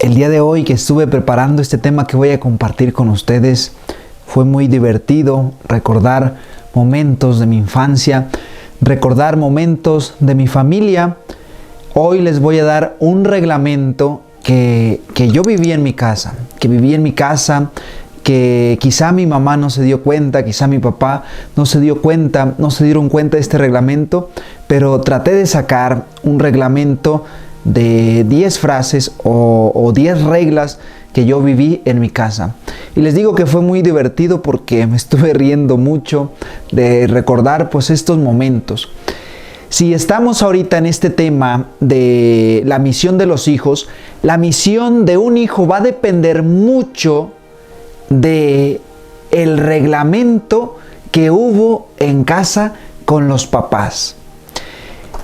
El día de hoy que estuve preparando este tema que voy a compartir con ustedes, fue muy divertido recordar momentos de mi infancia, recordar momentos de mi familia. Hoy les voy a dar un reglamento que yo viví en mi casa, que quizá mi mamá no se dio cuenta, quizá mi papá no se dieron cuenta de este reglamento, pero traté de sacar un reglamento de 10 frases o 10 reglas que yo viví en mi casa. Y les digo que fue muy divertido porque me estuve riendo mucho de recordar pues estos momentos. Si estamos ahorita en este tema de la misión de los hijos, la misión de un hijo va a depender mucho de el reglamento que hubo en casa con los papás.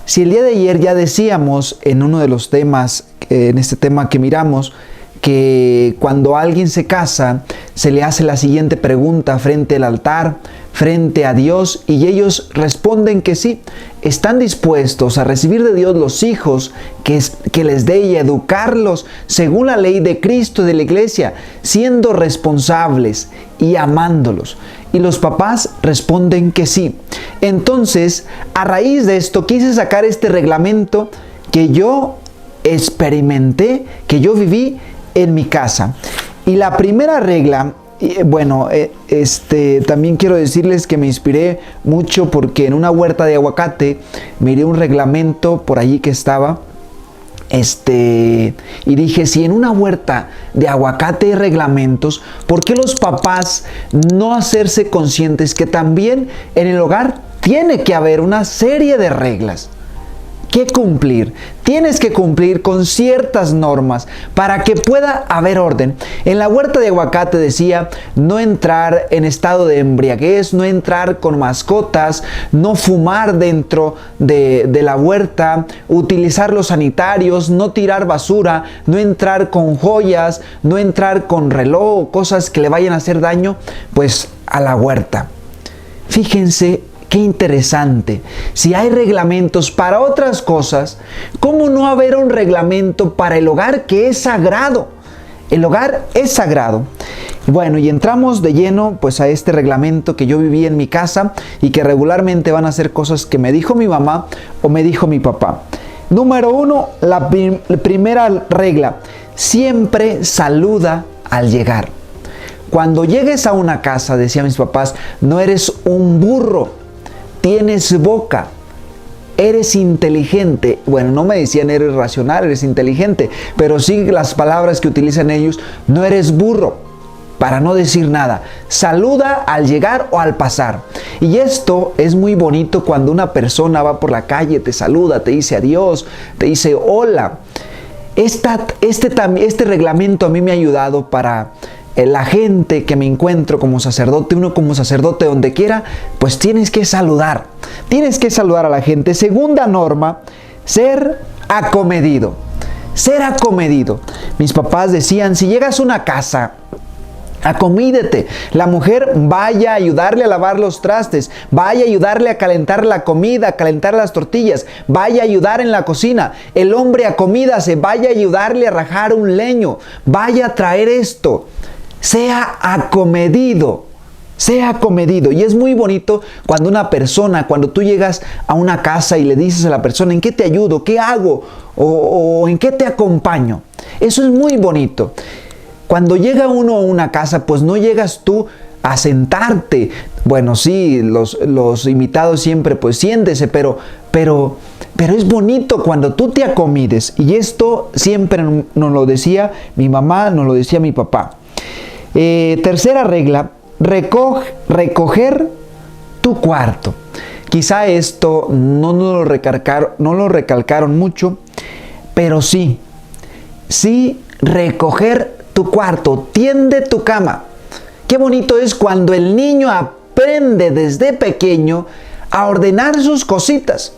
Si el día de ayer ya decíamos en uno de los temas, en este tema que miramos, que cuando alguien se casa, se le hace la siguiente pregunta frente al altar, frente a Dios, y ellos responden que sí, están dispuestos a recibir de Dios los hijos que les dé y educarlos según la ley de Cristo y de la iglesia, siendo responsables y amándolos. Y los papás responden que sí. Entonces, a raíz de esto, quise sacar este reglamento que yo experimenté, que yo viví en mi casa. Y la primera regla, también quiero decirles que me inspiré mucho porque en una huerta de aguacate miré un reglamento por allí que estaba. Y dije, si en una huerta de aguacate hay reglamentos, ¿por qué los papás no hacerse conscientes que también en el hogar tiene que haber una serie de reglas que cumplir? Tienes que cumplir con ciertas normas para que pueda haber orden. En la huerta de aguacate decía no entrar en estado de embriaguez, no entrar con mascotas, no fumar dentro de la huerta, utilizar los sanitarios, no tirar basura, no entrar con joyas, no entrar con reloj, cosas que le vayan a hacer daño pues a la huerta. Fíjense qué interesante. Si hay reglamentos para otras cosas, ¿cómo no haber un reglamento para el hogar que es sagrado? El hogar es sagrado. Bueno, y entramos de lleno pues a este reglamento que yo viví en mi casa y que regularmente van a ser cosas que me dijo mi mamá o me dijo mi papá. Número 1, la primera regla: siempre saluda al llegar. Cuando llegues a una casa, decían mis papás, no eres un burro, tienes boca, eres inteligente. Bueno, no me decían eres racional, eres inteligente, pero sí las palabras que utilizan ellos, no eres burro, para no decir nada. Saluda al llegar o al pasar. Y esto es muy bonito cuando una persona va por la calle, te saluda, te dice adiós, te dice hola. Este reglamento a mí me ha ayudado para la gente que me encuentro como sacerdote. Uno como sacerdote donde quiera, pues tienes que saludar a la gente. Segunda norma, ser acomedido. Ser acomedido. Mis papás decían, si llegas a una casa, acomídete. La mujer vaya a ayudarle a lavar los trastes, vaya a ayudarle a calentar la comida, a calentar las tortillas, vaya a ayudar en la cocina. El hombre acomídase, vaya a ayudarle a rajar un leño, vaya a traer esto. Sea acomedido, sea acomedido. Y es muy bonito cuando tú llegas a una casa y le dices a la persona, ¿en qué te ayudo? ¿Qué hago? O ¿en qué te acompaño? Eso es muy bonito. Cuando llega uno a una casa, pues no llegas tú a sentarte. Bueno, sí, los invitados siempre pues siéntese, pero es bonito cuando tú te acomides. Y esto siempre nos lo decía mi mamá, nos lo decía mi papá. Tercera regla, recoger tu cuarto. Quizá esto no lo recalcaron mucho, pero sí recoger tu cuarto, tiende tu cama. Qué bonito es cuando el niño aprende desde pequeño a ordenar sus cositas.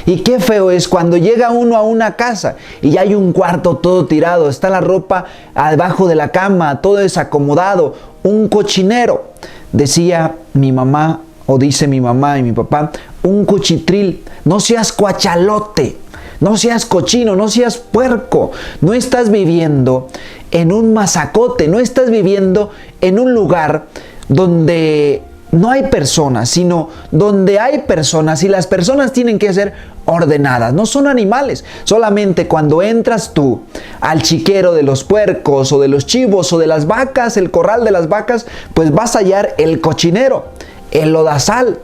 Y qué feo es cuando llega uno a una casa y ya hay un cuarto todo tirado, está la ropa abajo de la cama, todo desacomodado, un cochinero. Decía mi mamá, o dice mi mamá y mi papá, un cuchitril. No seas cuachalote, No seas cochino, no seas puerco. No estás viviendo en un mazacote, no estás viviendo en un lugar donde no hay personas, sino donde hay personas, y las personas tienen que ser ordenadas, no son animales. Solamente cuando entras tú al chiquero de los puercos o de los chivos o de las vacas, el corral de las vacas, pues vas a hallar el cochinero, el lodazal,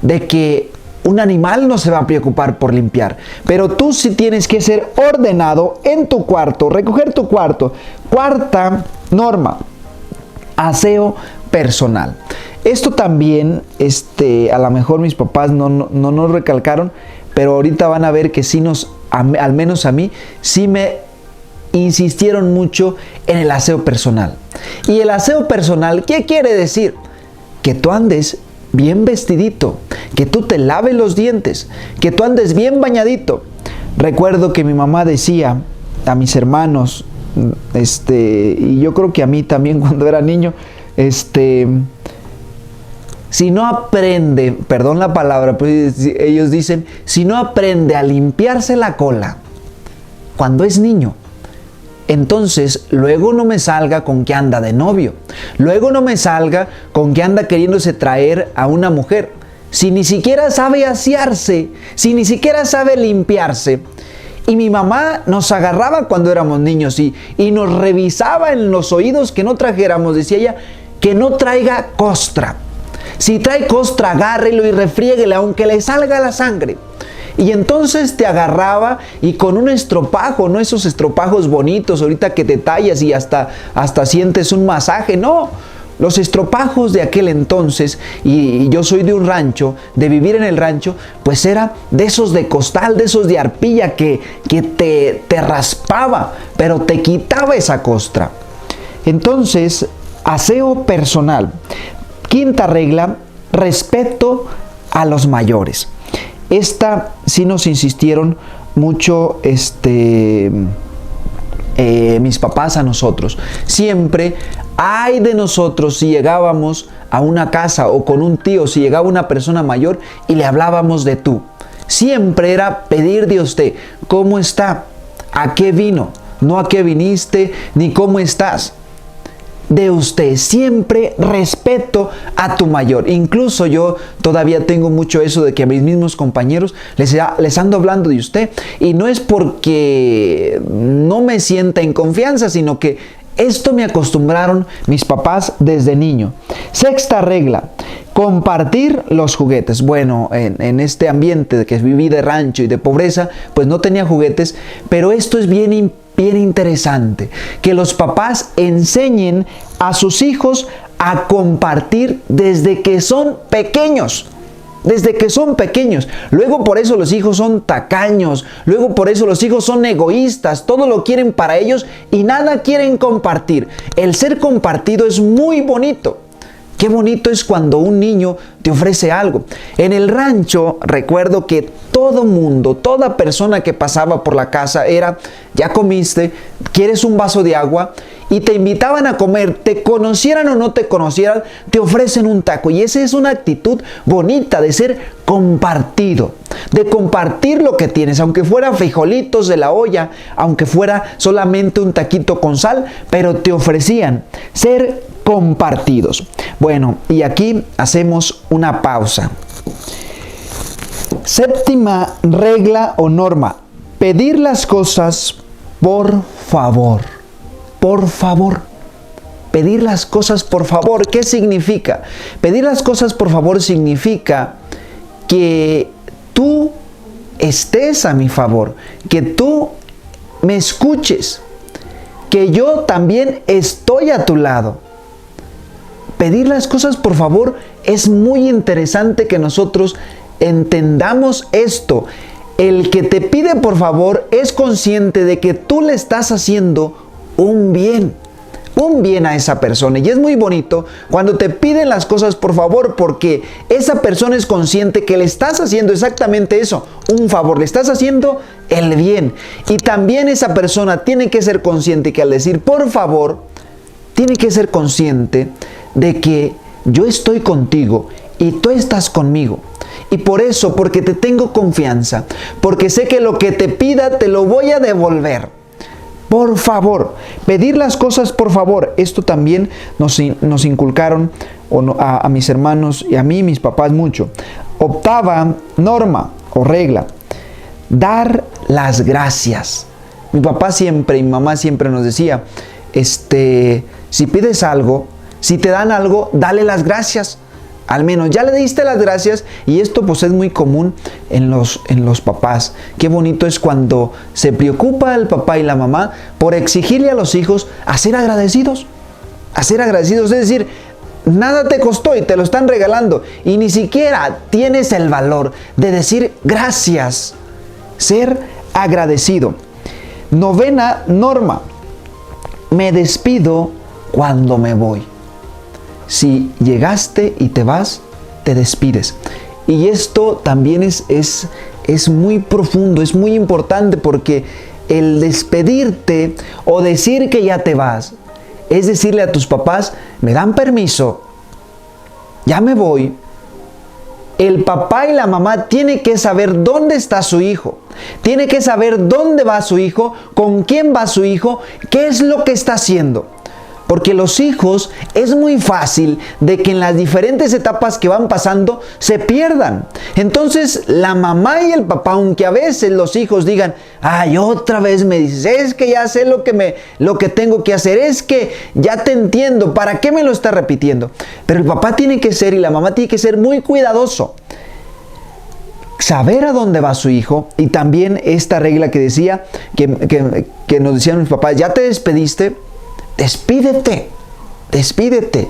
de que un animal no se va a preocupar por limpiar, pero tú sí tienes que ser ordenado en tu cuarto, recoger tu cuarto. Cuarta norma: aseo personal. Esto también, a lo mejor mis papás no nos recalcaron, pero ahorita van a ver que sí al menos a mí, sí me insistieron mucho en el aseo personal. Y el aseo personal, ¿qué quiere decir? Que tú andes bien vestidito, que tú te laves los dientes, que tú andes bien bañadito. Recuerdo que mi mamá decía a mis hermanos, y yo creo que a mí también cuando era niño, si no aprende, perdón la palabra, pues ellos dicen, si no aprende a limpiarse la cola cuando es niño, entonces luego no me salga con que anda de novio, luego no me salga con que anda queriéndose traer a una mujer, si ni siquiera sabe asearse, si ni siquiera sabe limpiarse. Y mi mamá nos agarraba cuando éramos niños y nos revisaba en los oídos que no trajéramos, decía ella, que no traiga costra. Si trae costra, agárrelo y refriéguele, aunque le salga la sangre. Y entonces te agarraba y con un estropajo, no esos estropajos bonitos ahorita que te tallas y hasta sientes un masaje, no. Los estropajos de aquel entonces, y yo soy de un rancho, de vivir en el rancho, pues era de esos de costal, de esos de arpilla que te raspaba, pero te quitaba esa costra. Entonces, aseo personal. Quinta regla: respeto a los mayores. Esta sí nos insistieron mucho mis papás a nosotros. Siempre, ay de nosotros si llegábamos a una casa o con un tío, si llegaba una persona mayor y le hablábamos de tú. Siempre era pedir de usted, ¿cómo está? ¿A qué vino? No a qué viniste, ni cómo estás. De usted, siempre respeto a tu mayor. Incluso yo todavía tengo mucho eso de que a mis mismos compañeros les ando hablando de usted, y no es porque no me sienta en confianza, sino que esto me acostumbraron mis papás desde niño. Sexta regla: compartir los juguetes. Bueno, en este ambiente de que viví de rancho y de pobreza, pues no tenía juguetes, pero esto es bien interesante, que los papás enseñen a sus hijos a compartir desde que son pequeños. Desde que son pequeños. Luego por eso los hijos son tacaños. Luego por eso los hijos son egoístas. Todo lo quieren para ellos y nada quieren compartir. El ser compartido es muy bonito. Qué bonito es cuando un niño te ofrece algo. En el rancho recuerdo que todo mundo, toda persona que pasaba por la casa era, ya comiste, ¿quieres un vaso de agua? Y te invitaban a comer, te conocieran o no te conocieran, te ofrecen un taco. Y esa es una actitud bonita de ser compartido, de compartir lo que tienes, aunque fuera frijolitos de la olla, aunque fuera solamente un taquito con sal, pero te ofrecían ser compartidos. Bueno, y aquí hacemos una pausa. Séptima regla o norma: pedir las cosas por favor. Por favor. Pedir las cosas por favor. ¿Qué significa? Pedir las cosas por favor significa que tú estés a mi favor, que tú me escuches, que yo también estoy a tu lado. Pedir las cosas por favor es muy interesante que nosotros entendamos esto. El que te pide por favor es consciente de que tú le estás haciendo un bien a esa persona. Y es muy bonito cuando te piden las cosas por favor, porque esa persona es consciente que le estás haciendo exactamente eso, un favor, le estás haciendo el bien. Y también esa persona tiene que ser consciente que al decir por favor, tiene que ser consciente de que yo estoy contigo y tú estás conmigo. Y por eso, porque te tengo confianza, porque sé que lo que te pida te lo voy a devolver. Por favor, pedir las cosas por favor. Esto también nos inculcaron a mis hermanos y a mí, mis papás, mucho. Octava norma o regla: dar las gracias. Mi papá siempre y mi mamá siempre nos decía, si pides algo, si te dan algo, dale las gracias. Al menos ya le diste las gracias, y esto pues es muy común en los papás. Qué bonito es cuando se preocupa el papá y la mamá por exigirle a los hijos a ser agradecidos. A ser agradecidos, es decir, nada te costó y te lo están regalando y ni siquiera tienes el valor de decir gracias. Ser agradecido. Novena norma: me despido cuando me voy. Si llegaste y te vas, te despides. Y esto también es muy profundo, es muy importante, porque el despedirte o decir que ya te vas es decirle a tus papás, me dan permiso, ya me voy. El papá y la mamá tienen que saber dónde está su hijo, tiene que saber dónde va su hijo, con quién va su hijo, qué es lo que está haciendo. Porque los hijos es muy fácil de que en las diferentes etapas que van pasando se pierdan. Entonces la mamá y el papá, aunque a veces los hijos digan, ay, otra vez me dices, es que ya sé lo que tengo que hacer, es que ya te entiendo, ¿para qué me lo estás repitiendo? Pero el papá tiene que ser y la mamá tiene que ser muy cuidadoso. Saber a dónde va su hijo. Y también esta regla que decía, que nos decían mis papás, ya te despediste, despídete, despídete,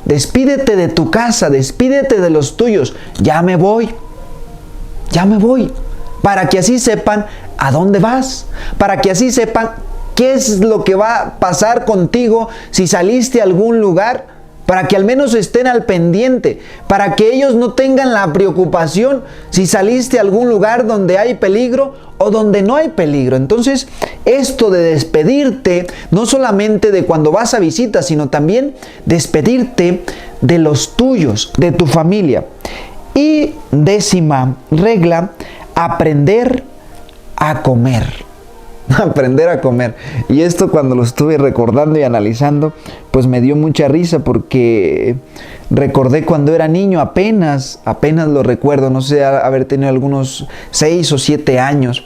despídete de tu casa, despídete de los tuyos, ya me voy, para que así sepan a dónde vas, para que así sepan qué es lo que va a pasar contigo si saliste a algún lugar, para que al menos estén al pendiente, para que ellos no tengan la preocupación si saliste a algún lugar donde hay peligro o donde no hay peligro. Entonces, esto de despedirte, no solamente de cuando vas a visita, sino también despedirte de los tuyos, de tu familia. Y décima regla: aprender a comer. Aprender a comer. Y esto, cuando lo estuve recordando y analizando, pues me dio mucha risa, porque recordé cuando era niño, apenas lo recuerdo, no sé, haber tenido algunos 6 o 7 años.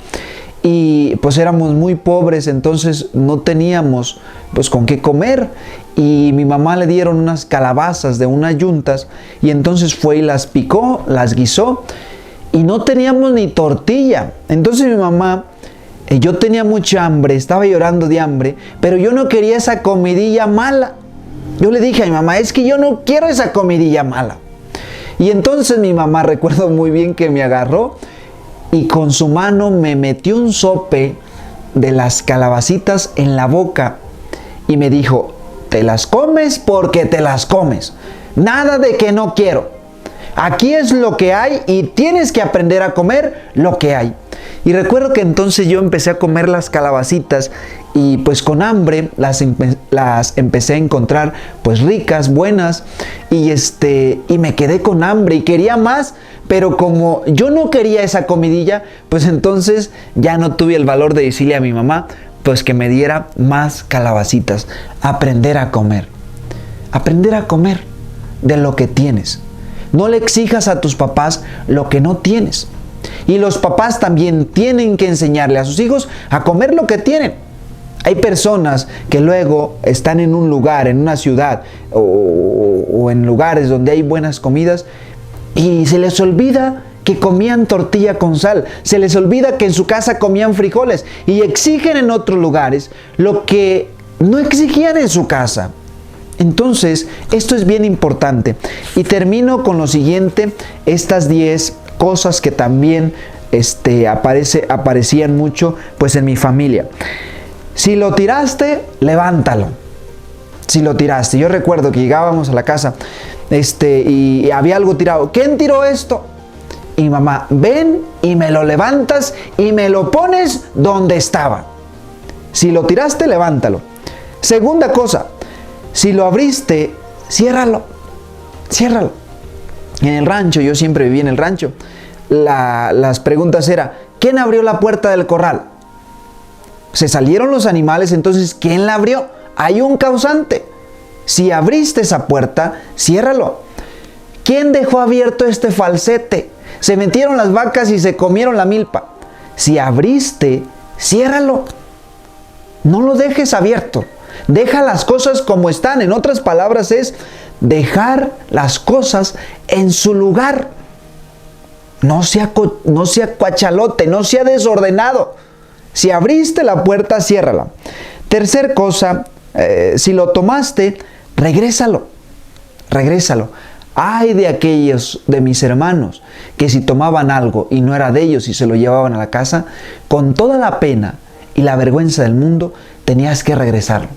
Y pues éramos muy pobres, entonces no teníamos pues con qué comer. Y mi mamá le dieron unas calabazas de unas yuntas, y entonces fue y las picó, las guisó, y no teníamos ni tortilla. Entonces mi mamá, yo tenía mucha hambre, estaba llorando de hambre, pero yo no quería esa comidilla mala. Yo le dije a mi mamá, es que yo no quiero esa comidilla mala. Y entonces mi mamá, recuerdo muy bien que me agarró y con su mano me metió un sope de las calabacitas en la boca y me dijo, te las comes porque te las comes. Nada de que no quiero. Aquí es lo que hay y tienes que aprender a comer lo que hay. Y recuerdo que entonces yo empecé a comer las calabacitas y pues con hambre las empecé a encontrar pues ricas, buenas, y me quedé con hambre y quería más, pero como yo no quería esa comidilla, pues entonces ya no tuve el valor de decirle a mi mamá pues que me diera más calabacitas. Aprender a comer de lo que tienes. No le exijas a tus papás lo que no tienes. Y los papás también tienen que enseñarle a sus hijos a comer lo que tienen. Hay personas que luego están en un lugar, en una ciudad o en lugares donde hay buenas comidas y se les olvida que comían tortilla con sal, se les olvida que en su casa comían frijoles y exigen en otros lugares lo que no exigían en su casa. Entonces, esto es bien importante. Y termino con lo siguiente, estas 10 cosas que también aparecían mucho pues en mi familia. Si lo tiraste, levántalo. Si lo tiraste. Yo recuerdo que llegábamos a la casa y había algo tirado. ¿Quién tiró esto? Y mi mamá, ven y me lo levantas y me lo pones donde estaba. Si lo tiraste, levántalo. Segunda cosa, si lo abriste, ciérralo. Ciérralo. En el rancho, yo siempre viví en el rancho, las preguntas eran, ¿quién abrió la puerta del corral? Se salieron los animales, entonces ¿quién la abrió? Hay un causante. Si abriste esa puerta, ciérralo. ¿Quién dejó abierto este falsete? Se metieron las vacas y se comieron la milpa. Si abriste, ciérralo. No lo dejes abierto. Deja las cosas como están. En otras palabras es dejar las cosas en su lugar. No sea cuachalote, no sea desordenado. Si abriste la puerta, ciérrala. Tercer cosa, si lo tomaste, regrésalo. Regrésalo. Ay de aquellos de mis hermanos que si tomaban algo y no era de ellos y se lo llevaban a la casa, con toda la pena y la vergüenza del mundo, tenías que regresarlo.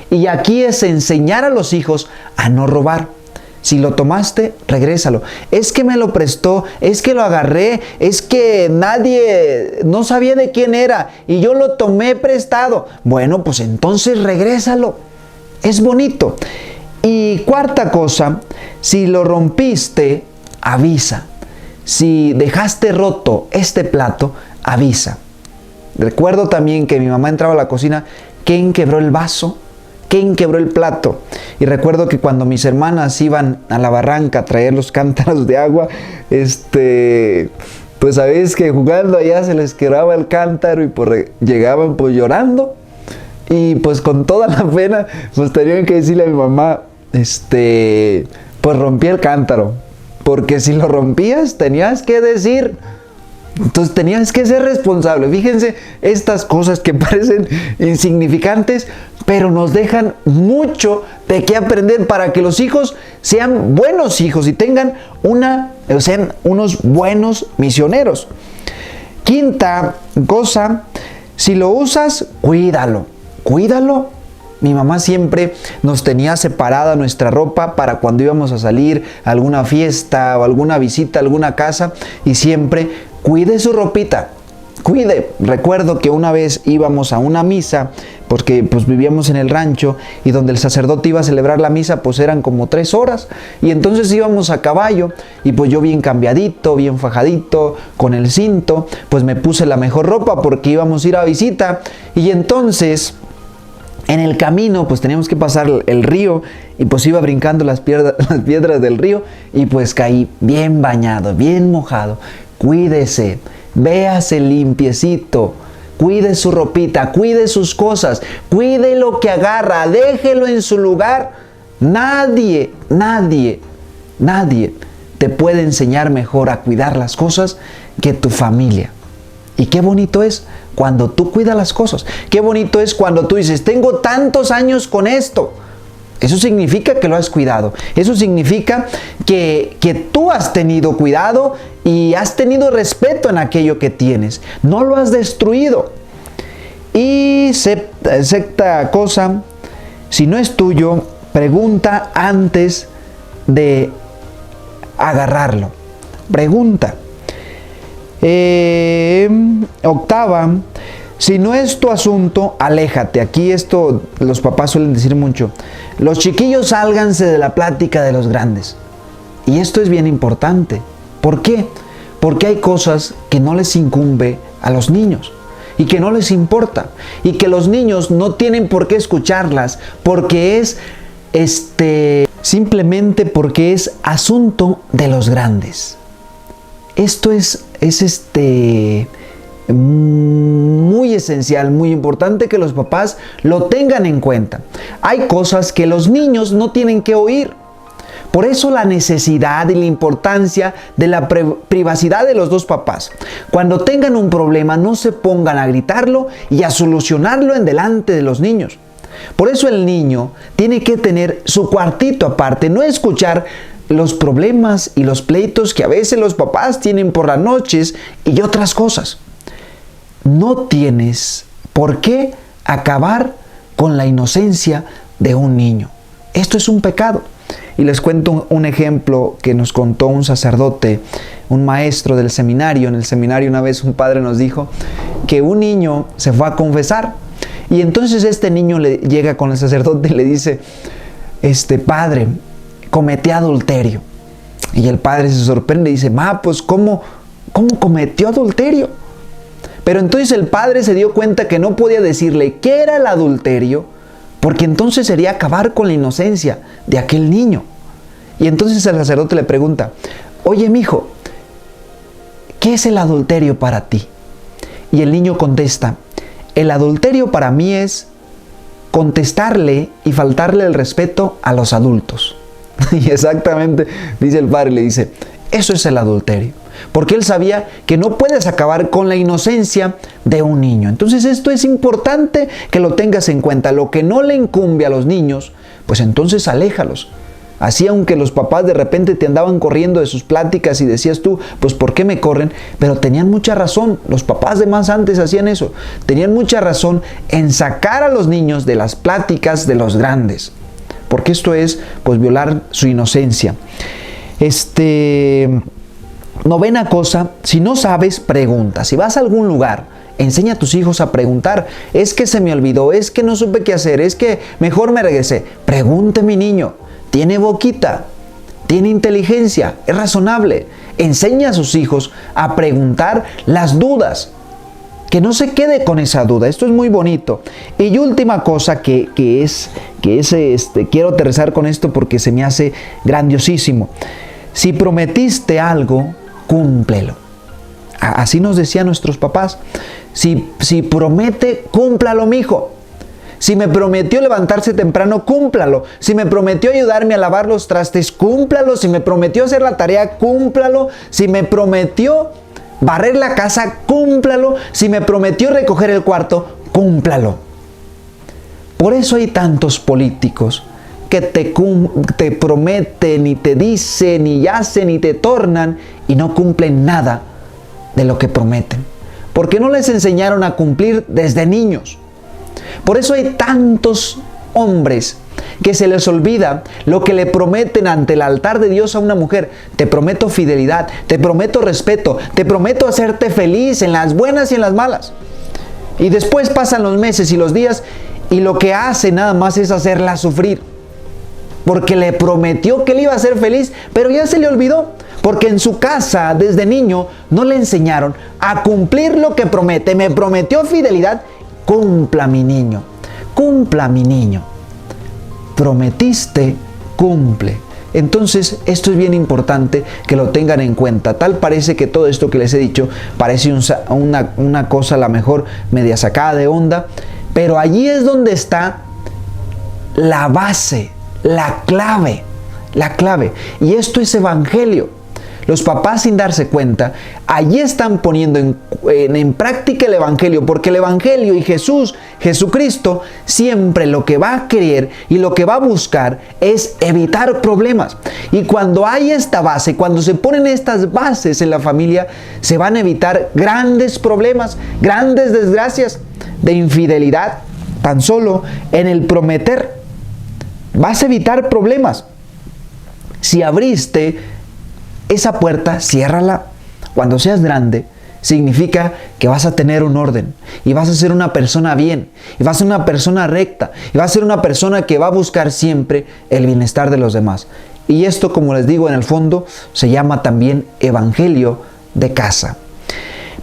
Y aquí es enseñar a los hijos a no robar. Si lo tomaste, regrésalo. Es que me lo prestó, es que lo agarré, es que nadie, no sabía de quién era y yo lo tomé prestado. Bueno, pues entonces regrésalo. Es bonito. Y cuarta cosa, si lo rompiste, avisa. Si dejaste roto este plato, avisa. Recuerdo también que mi mamá entraba a la cocina, ¿quién quebró el vaso? ¿Quién quebró el plato? Y recuerdo que cuando mis hermanas iban a la barranca a traer los cántaros de agua, pues sabéis que jugando allá se les quebraba el cántaro y pues llegaban pues llorando. Y pues con toda la pena, pues tenían que decirle a mi mamá, pues rompí el cántaro. Porque si lo rompías, tenías que decir. Entonces tenías que ser responsable. Fíjense, estas cosas que parecen insignificantes, pero nos dejan mucho de qué aprender para que los hijos sean buenos hijos y sean unos buenos misioneros. Quinta cosa, si lo usas, cuídalo. Cuídalo. Mi mamá siempre nos tenía separada nuestra ropa para cuando íbamos a salir a alguna fiesta o alguna visita a alguna casa, y siempre cuide su ropita, cuide. Recuerdo que una vez íbamos a una misa, porque pues vivíamos en el rancho y donde el sacerdote iba a celebrar la misa pues eran como 3 horas, y entonces íbamos a caballo y pues yo bien cambiadito, bien fajadito, con el cinto, pues me puse la mejor ropa porque íbamos a ir a visita. Y entonces en el camino pues teníamos que pasar el río y pues iba brincando las piedras del río y pues caí bien bañado, bien mojado. Cuídese, véase limpiecito, cuide su ropita, cuide sus cosas, cuide lo que agarra, déjelo en su lugar. Nadie te puede enseñar mejor a cuidar las cosas que tu familia. Y qué bonito es cuando tú cuidas las cosas. Qué bonito es cuando tú dices, tengo tantos años con esto. Eso significa que lo has cuidado. Eso significa que tú has tenido cuidado y has tenido respeto en aquello que tienes. No lo has destruido. Y sexta cosa, si no es tuyo, pregunta antes de agarrarlo. Pregunta. Octava, si no es tu asunto, aléjate. Aquí esto los papás suelen decir mucho. Los chiquillos sálganse de la plática de los grandes. Y esto es bien importante. ¿Por qué? Porque hay cosas que no les incumbe a los niños y que no les importa y que los niños no tienen por qué escucharlas, porque es simplemente porque es asunto de los grandes. Esto es muy esencial, muy importante que los papás lo tengan en cuenta. Hay cosas que los niños no tienen que oír. Por eso la necesidad y la importancia de la privacidad de los dos papás. Cuando tengan un problema, no se pongan a gritarlo y a solucionarlo en delante de los niños. Por eso el niño tiene que tener su cuartito aparte, no escuchar los problemas y los pleitos que a veces los papás tienen por las noches y otras cosas. No tienes por qué acabar con la inocencia de un niño. Esto es un pecado. Y les cuento un ejemplo que nos contó un sacerdote, un maestro del seminario. En el seminario una vez un padre nos dijo que un niño se fue a confesar. Y entonces este niño llega con el sacerdote y le dice, padre, cometí adulterio. Y el padre se sorprende y dice, ma, pues ¿cómo cometió adulterio? Pero entonces el padre se dio cuenta que no podía decirle qué era el adulterio, porque entonces sería acabar con la inocencia de aquel niño. Y entonces el sacerdote le pregunta, oye, mijo, ¿qué es el adulterio para ti? Y el niño contesta, el adulterio para mí es contestarle y faltarle el respeto a los adultos. Y exactamente, dice el padre, le dice, eso es el adulterio. Porque él sabía que no puedes acabar con la inocencia de un niño. Entonces esto es importante que lo tengas en cuenta. Lo que no le incumbe a los niños, pues entonces aléjalos. Así, aunque los papás de repente te andaban corriendo de sus pláticas y decías tú, pues ¿por qué me corren? Pero tenían mucha razón. Los papás de más antes hacían eso. Tenían mucha razón en sacar a los niños de las pláticas de los grandes. Porque esto es, pues, violar su inocencia. Novena cosa, si no sabes, pregunta. Si vas a algún lugar, enseña a tus hijos a preguntar. Es que se me olvidó, es que no supe qué hacer, es que mejor me regresé. Pregunte, mi niño. Tiene boquita, tiene inteligencia, es razonable. Enseña a sus hijos a preguntar las dudas. Que no se quede con esa duda. Esto es muy bonito. Y última cosa quiero aterrizar con esto porque se me hace grandiosísimo. Si prometiste algo, cúmplelo. Así nos decían nuestros papás. Si promete, cúmplalo, mijo. Si me prometió levantarse temprano, cúmplalo. Si me prometió ayudarme a lavar los trastes, cúmplalo. Si me prometió hacer la tarea, cúmplalo. Si me prometió barrer la casa, cúmplalo. Si me prometió recoger el cuarto, cúmplalo. Por eso hay tantos políticos que te prometen y te dicen y hacen y te tornan y no cumplen nada de lo que prometen. Porque no les enseñaron a cumplir desde niños. Por eso hay tantos hombres que se les olvida lo que le prometen ante el altar de Dios a una mujer. Te prometo fidelidad, te prometo respeto, te prometo hacerte feliz en las buenas y en las malas. Y después pasan los meses y los días y lo que hace nada más es hacerla sufrir. Porque le prometió que le iba a hacer feliz, pero ya se le olvidó. Porque en su casa, desde niño, no le enseñaron a cumplir lo que promete. Me prometió fidelidad, cumpla, mi niño, cumpla, mi niño. Prometiste, cumple. Entonces, esto es bien importante que lo tengan en cuenta. Tal parece que todo esto que les he dicho parece una cosa a lo mejor media sacada de onda, pero allí es donde está la base, la clave. Y esto es evangelio. Los papás, sin darse cuenta, allí están poniendo en práctica el evangelio, porque el evangelio y Jesucristo, siempre lo que va a querer y lo que va a buscar es evitar problemas. Y cuando hay esta base, cuando se ponen estas bases en la familia, se van a evitar grandes problemas, grandes desgracias de infidelidad. Tan solo en el prometer vas a evitar problemas. Si abriste esa puerta, ciérrala. Cuando seas grande, significa que vas a tener un orden y vas a ser una persona bien, y vas a ser una persona recta, y vas a ser una persona que va a buscar siempre el bienestar de los demás. Y esto, como les digo, en el fondo se llama también evangelio de casa.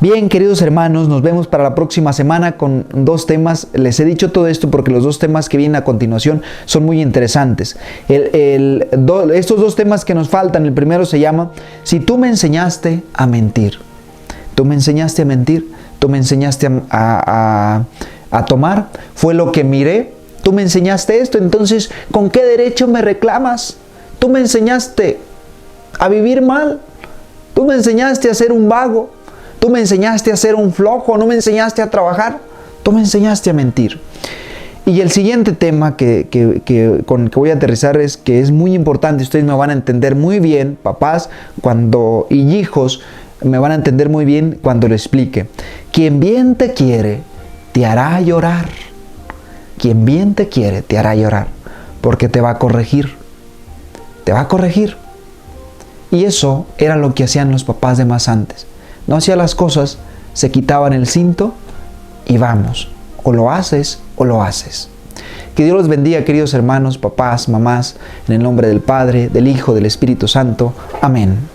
Bien, queridos hermanos, nos vemos para la próxima semana con 2 temas. Les he dicho todo esto porque los 2 temas que vienen a continuación son muy interesantes. Estos 2 temas que nos faltan, el primero se llama Si tú me enseñaste a mentir. Tú me enseñaste a mentir, tú me enseñaste a tomar, fue lo que miré, tú me enseñaste esto, entonces ¿con qué derecho me reclamas? Tú me enseñaste a vivir mal, tú me enseñaste a ser un vago. Tú me enseñaste a ser un flojo, no me enseñaste a trabajar, tú me enseñaste a mentir. Y el siguiente tema con el que voy a aterrizar es que es muy importante, ustedes me van a entender muy bien, papás y hijos, me van a entender muy bien cuando lo explique. Quien bien te quiere, te hará llorar. Quien bien te quiere, te hará llorar, porque te va a corregir. Te va a corregir. Y eso era lo que hacían los papás de más antes. No hacía las cosas, se quitaban el cinto y vamos, o lo haces o lo haces. Que Dios los bendiga, queridos hermanos, papás, mamás, en el nombre del Padre, del Hijo, del Espíritu Santo. Amén.